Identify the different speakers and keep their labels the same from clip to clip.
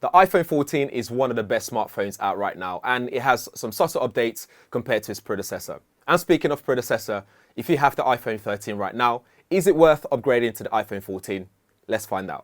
Speaker 1: The iPhone 14 is one of the best smartphones out right now, and it has some subtle updates compared to its predecessor. And speaking of predecessor, if you have the iPhone 13 right now, is it worth upgrading to the iPhone 14? Let's find out.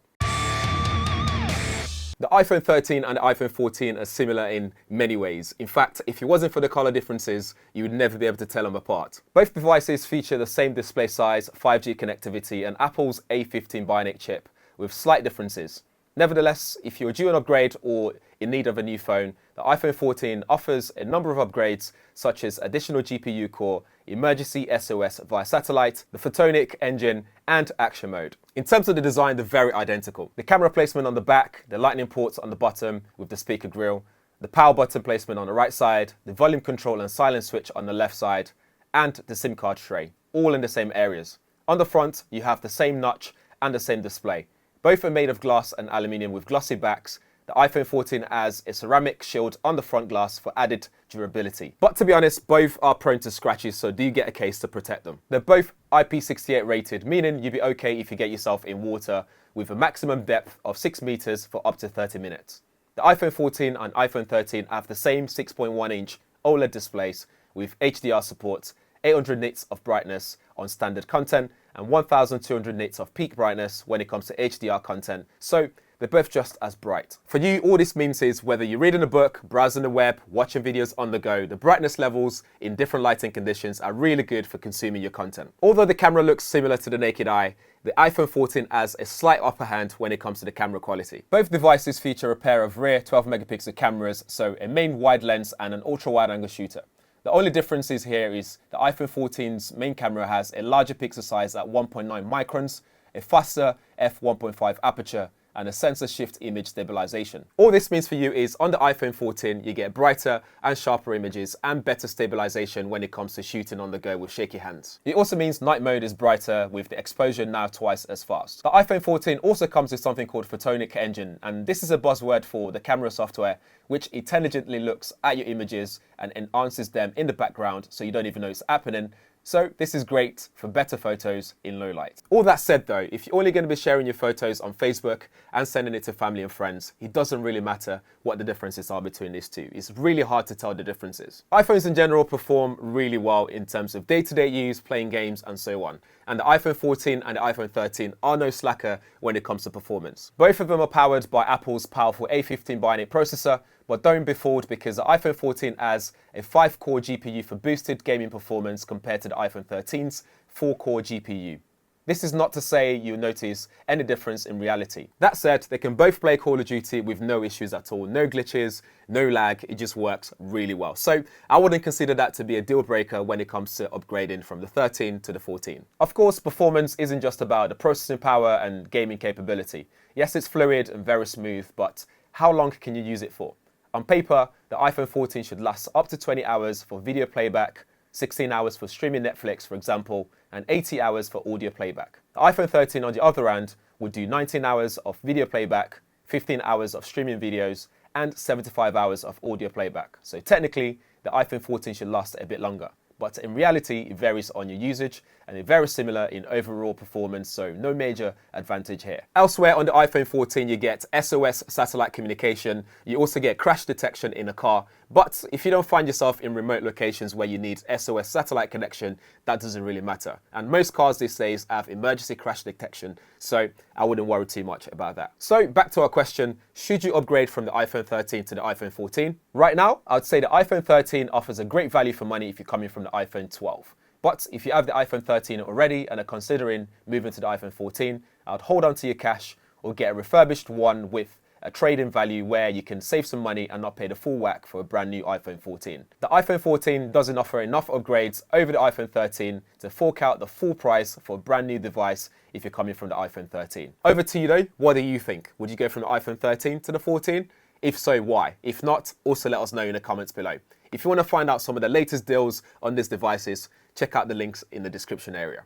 Speaker 1: The iPhone 13 and the iPhone 14 are similar in many ways. In fact, if it wasn't for the color differences, you would never be able to tell them apart. Both devices feature the same display size, 5G connectivity, and Apple's A15 Bionic chip, with slight differences. Nevertheless, if you're due an upgrade or in need of a new phone, the iPhone 14 offers a number of upgrades such as additional GPU core, emergency SOS via satellite, the photonic engine, and action mode. In terms of the design, they're very identical. The camera placement on the back, the lightning ports on the bottom with the speaker grille, the power button placement on the right side, the volume control and silence switch on the left side, and the SIM card tray, all in the same areas. On the front, you have the same notch and the same display. Both are made of glass and aluminium with glossy backs. The iPhone 14 has a ceramic shield on the front glass for added durability. But to be honest, both are prone to scratches, so do get a case to protect them. They're both IP68 rated, meaning you'll be okay if you get yourself in water with a maximum depth of 6 meters for up to 30 minutes. The iPhone 14 and iPhone 13 have the same 6.1-inch OLED displays with HDR support, 800 nits of brightness on standard content, and 1200 nits of peak brightness when it comes to HDR content, so they're both just as bright. For you, all this means is whether you're reading a book, browsing the web, watching videos on the go, the brightness levels in different lighting conditions are really good for consuming your content. Although the camera looks similar to the naked eye, the iPhone 14 has a slight upper hand when it comes to the camera quality. Both devices feature a pair of rear 12-megapixel cameras, so a main wide lens and an ultra-wide-angle shooter. The only difference here is the iPhone 14's main camera has a larger pixel size at 1.9 microns, a faster f1.5 aperture, and a sensor shift image stabilization. All this means for you is on the iPhone 14, you get brighter and sharper images and better stabilization when it comes to shooting on the go with shaky hands. It also means night mode is brighter with the exposure now twice as fast. The iPhone 14 also comes with something called photonic engine, and this is a buzzword for the camera software which intelligently looks at your images and enhances them in the background so you don't even know it's happening. So this is great for better photos in low light. All that said though, if you're only going to be sharing your photos on Facebook and sending it to family and friends, it doesn't really matter what the differences are between these two. It's really hard to tell the differences. iPhones in general perform really well in terms of day-to-day use, playing games and so on. And the iPhone 14 and the iPhone 13 are no slacker when it comes to performance. Both of them are powered by Apple's powerful A15 Bionic processor, but don't be fooled because the iPhone 14 has a 5-core GPU for boosted gaming performance compared to the iPhone 13's 4-core GPU. This is not to say you'll notice any difference in reality. That said, they can both play Call of Duty with no issues at all, no glitches, no lag, it just works really well. So I wouldn't consider that to be a deal breaker when it comes to upgrading from the 13 to the 14. Of course, performance isn't just about the processing power and gaming capability. Yes, it's fluid and very smooth, but how long can you use it for? On paper, the iPhone 14 should last up to 20 hours for video playback, 16 hours for streaming Netflix, for example, and 80 hours for audio playback. The iPhone 13, on the other hand, would do 19 hours of video playback, 15 hours of streaming videos, and 75 hours of audio playback. So technically, the iPhone 14 should last a bit longer. But in reality, it varies on your usage and it's very similar in overall performance, so no major advantage here. Elsewhere on the iPhone 14, you get SOS satellite communication. You also get crash detection in a car. But if you don't find yourself in remote locations where you need SOS satellite connection, that doesn't really matter. And most cars these days have emergency crash detection, so I wouldn't worry too much about that. So back to our question, should you upgrade from the iPhone 13 to the iPhone 14? Right now, I'd say the iPhone 13 offers a great value for money if you're coming from the iPhone 12. But if you have the iPhone 13 already and are considering moving to the iPhone 14, I'd hold on to your cash or get a refurbished one with a trade-in value where you can save some money and not pay the full whack for a brand new iPhone 14. The iPhone 14 doesn't offer enough upgrades over the iPhone 13 to fork out the full price for a brand new device if you're coming from the iPhone 13. Over to you though, what do you think? Would you go from the iPhone 13 to the 14? If so, why? If not, also let us know in the comments below. If you want to find out some of the latest deals on these devices, check out the links in the description area.